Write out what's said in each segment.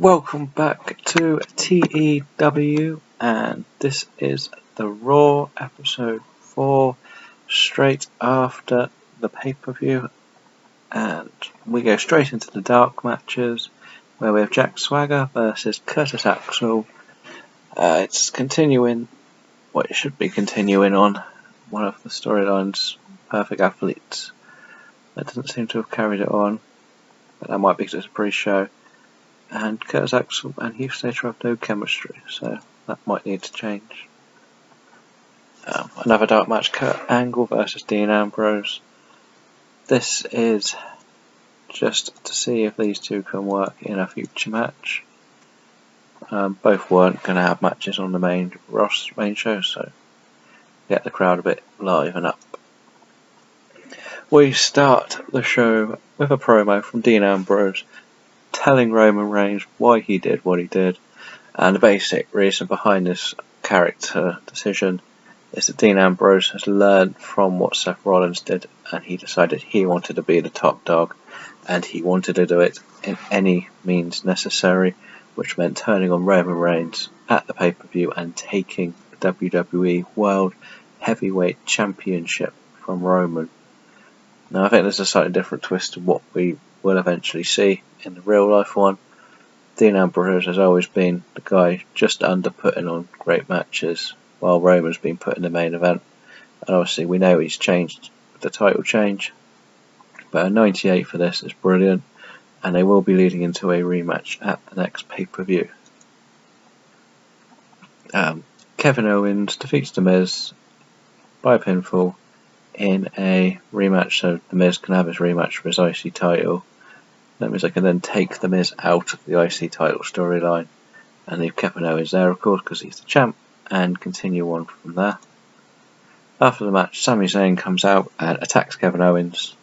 Welcome back to TEW, and this is the Raw episode 4, straight after the pay-per-view, and we go straight into the dark matches, where we have Jack Swagger versus Curtis Axel. It's continuing what it should be continuing on, one of the storylines, Perfect Athletes. That doesn't seem to have carried it on, but that might be because it's a pre-show. And Curtis Axel and Heath Slater have no chemistry, so that might need to change. Another dark match, Kurt Angle versus Dean Ambrose. This is just to see if these two can work in a future match. Both weren't going to have matches on the main show, so get the crowd a bit live and up. We start the show with a promo from Dean Ambrose telling Roman Reigns why he did what he did, and the basic reason behind this character decision is that Dean Ambrose has learned from what Seth Rollins did, and he decided he wanted to be the top dog, and he wanted to do it in any means necessary, which meant turning on Roman Reigns at the pay-per-view and taking the WWE World Heavyweight Championship from Roman. Now I think there's a slightly different twist to what we will eventually see in the real life one. Dean Ambrose has always been the guy just under putting on great matches, while Roman's been put in the main event. And obviously we know he's changed with the title change, but a 98 for this is brilliant, and they will be leading into a rematch at the next pay-per-view. Kevin Owens defeats The Miz by pinfall in a rematch, so The Miz can have his rematch for his IC title. That means I can then take The Miz out of the IC title storyline and leave Kevin Owens there, of course, because he's the champ, and continue on from there. After the match, Sami Zayn comes out and attacks Kevin Owens,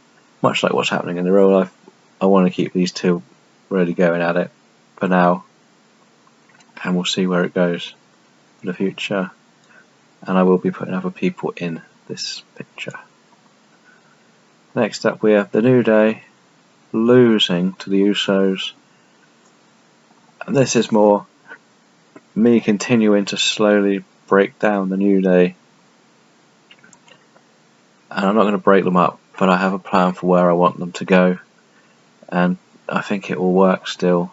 much like what's happening in the real life. I want to keep these two really going at it for now, and we'll see where it goes in the future. And I will be putting other people in this picture. Next up, we have the New Day losing to the Usos, and this is more me continuing to slowly break down the New Day, and I'm not going to break them up, but I have a plan for where I want them to go, and I think it will work still,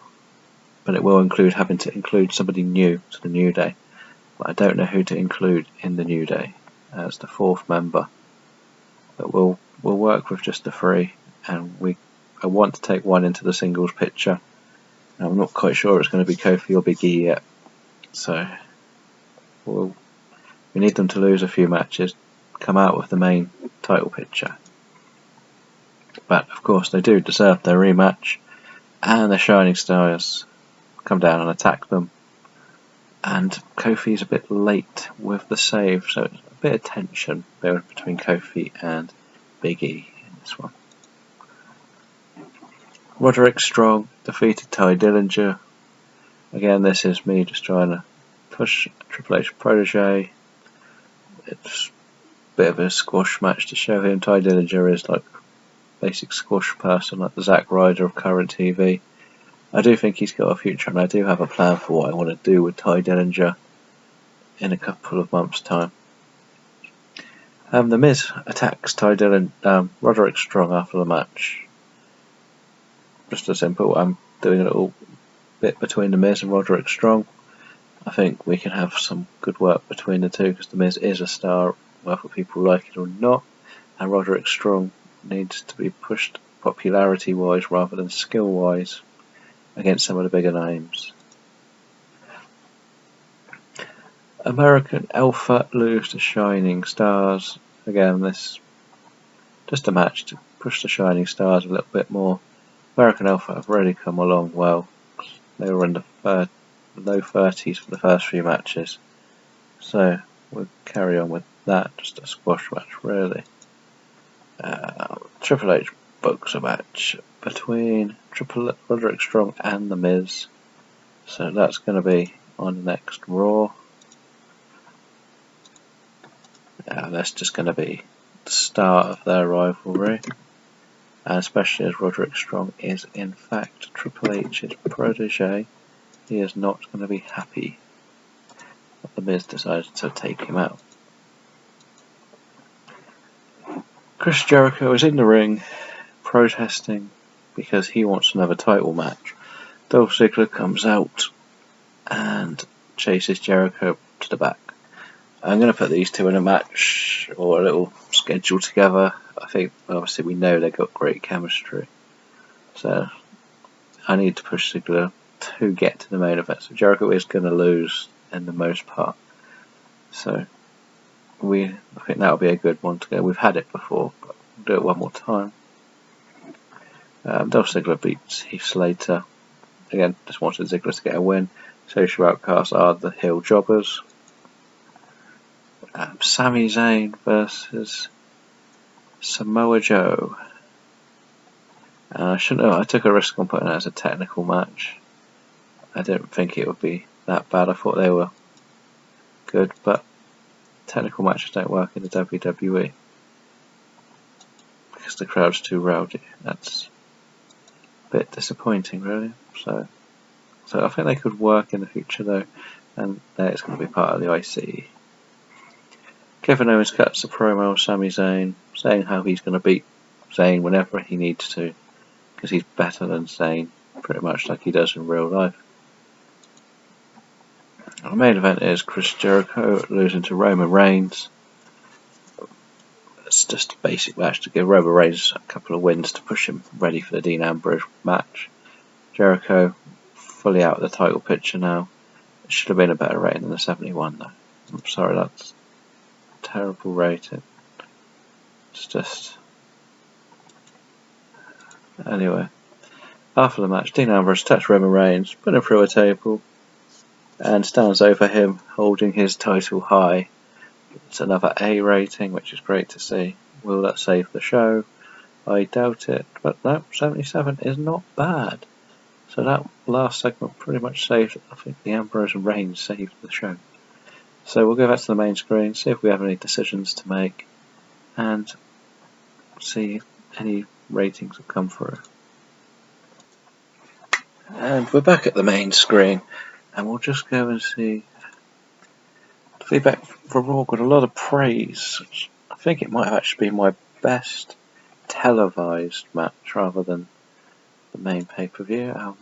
but it will include having to include somebody new to the New Day, but I don't know who to include in the New Day as the fourth member, but we'll work with just the three, and I want to take one into the singles picture. I'm not quite sure it's going to be Kofi or Big E yet, so we need them to lose a few matches, come out with the main title picture. But of course they do deserve their rematch, and the Shining Stars come down and attack them, and Kofi's a bit late with the save, so it's a bit of tension between Kofi and Big E in this one. Roderick Strong defeated Ty Dillinger. Again, this is me just trying to push Triple H protege. It's a bit of a squash match to show him. Ty Dillinger is like a basic squash person, like the Zack Ryder of current TV. I do think he's got a future, and I do have a plan for what I want to do with Ty Dillinger in a couple of months' time. The Miz attacks Roderick Strong after the match. Just as simple. I'm doing a little bit between The Miz and Roderick Strong. I think we can have some good work between the two, because The Miz is a star, whether people like it or not, and Roderick Strong needs to be pushed popularity-wise rather than skill-wise against some of the bigger names. American Alpha lose to Shining Stars. Again, this just a match to push the Shining Stars a little bit more. American Alpha have really come along well. They were in the low 30s for the first few matches, so we'll carry on with that. Just a squash match, really. Triple H books a match between Roderick Strong and The Miz, so that's going to be on the next Raw. That's just going to be the start of their rivalry, and especially as Roderick Strong is in fact Triple H's protege, he is not going to be happy that The Miz decided to take him out. Chris Jericho is in the ring protesting because he wants another title match. Dolph Ziggler comes out and chases Jericho to the back. I'm going to put these two in a match or a little schedule together. I think obviously we know they've got great chemistry. So I need to push Ziggler to get to the main event. So Jericho is going to lose in the most part. So I think that'll be a good one to go. We've had it before, but we'll do it one more time. Dolph Ziggler beats Heath Slater. Again, just wanted Ziggler to get a win. Social Outcasts are the heel jobbers. Sami Zayn versus Samoa Joe. I took a risk on putting it as a technical match. I didn't think it would be that bad. I thought they were good, but technical matches don't work in the WWE because the crowd's too rowdy. That's a bit disappointing, really. So I think they could work in the future, though, and it's going to be part of the IC. Kevin Owens cuts the promo of Sami Zayn, saying how he's going to beat Zayn whenever he needs to, because he's better than Zayn, pretty much like he does in real life. Our main event is Chris Jericho losing to Roman Reigns. It's just a basic match to give Roman Reigns a couple of wins to push him ready for the Dean Ambrose match. Jericho fully out of the title picture now. It should have been a better rating than the 71 though. I'm sorry, that's a terrible rating. It's just... Anyway. After the match, Dean Ambrose attacks Roman Reigns, put him through a table, and stands over him, holding his title high. It's another A rating, which is great to see. Will that save the show? I doubt it, but no, 77 is not bad. So that last segment pretty much saved it. I think the Ambrose and Reigns saved the show. So we'll go back to the main screen, see if we have any decisions to make, and see if any ratings have come through. And we're back at the main screen, and we'll just go and see the feedback for Raw. Got a lot of praise. I think it might have actually been my best televised match rather than the main pay-per-view. A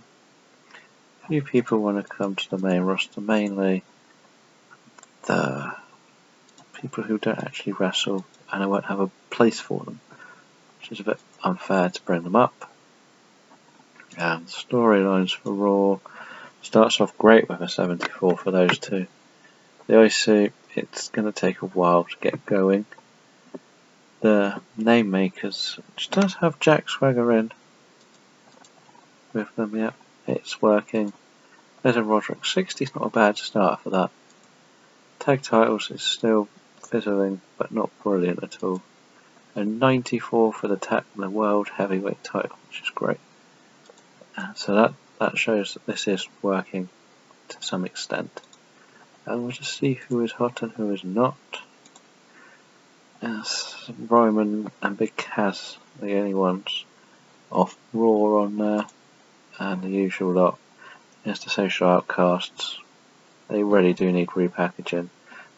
few people want to come to the main roster, mainly the people who don't actually wrestle, and I won't have a place for them, which is a bit unfair to bring them up. And storylines for Raw starts off great with a 74 for those two. The IC, it's going to take a while to get going. The name makers, which does have Jack Swagger in with them, yep, it's working. There's a Roderick. 60 is not a bad start for that. Tag titles is still fizzling, but not brilliant at all. And 94 for the World Heavyweight title, which is great. So that shows that this is working to some extent. And we'll just see who is hot and who is not. Yes, Roman and Big Cass are the only ones off Raw on there, and the usual lot. Yes, the Social Outcasts. They really do need repackaging.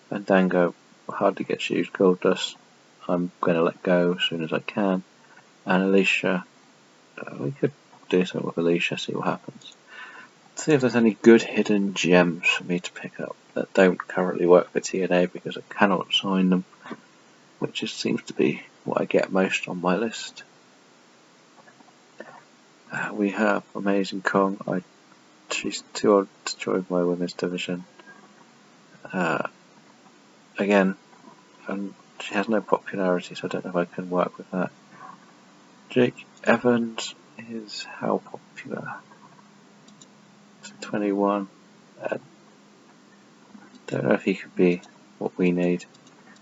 And Dango hardly gets used. Goldust, I'm going to let go as soon as I can. And Alicia, we could do something with Alicia, see what happens. See if there's any good hidden gems for me to pick up that don't currently work for TNA because I cannot sign them, which just seems to be what I get most on my list. We have Amazing Kong. She's too old to join my women's division. Again, she has no popularity, so I don't know if I can work with that. Jake Evans is how popular? 21. Don't know if he could be what we need,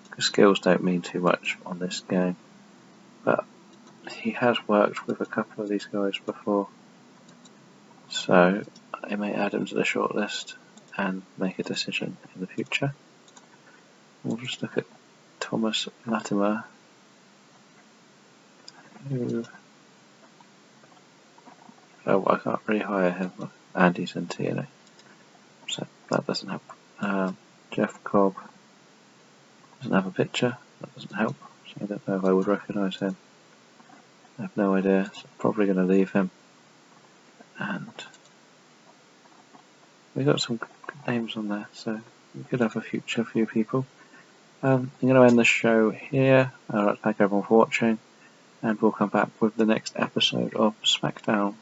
because skills don't mean too much on this game. But he has worked with a couple of these guys before, so I may add him to the shortlist and make a decision in the future. We'll just look at Thomas Latimer, who... Oh, I can't really hire him. Andy's in TNA. That doesn't help. Jeff Cobb doesn't have a picture. That doesn't help. So I don't know if I would recognise him. I have no idea. So I'm probably going to leave him. And we got some good names on there, so we could have a future few people. I'm going to end the show here. I'd like to thank everyone for watching, and we'll come back with the next episode of SmackDown.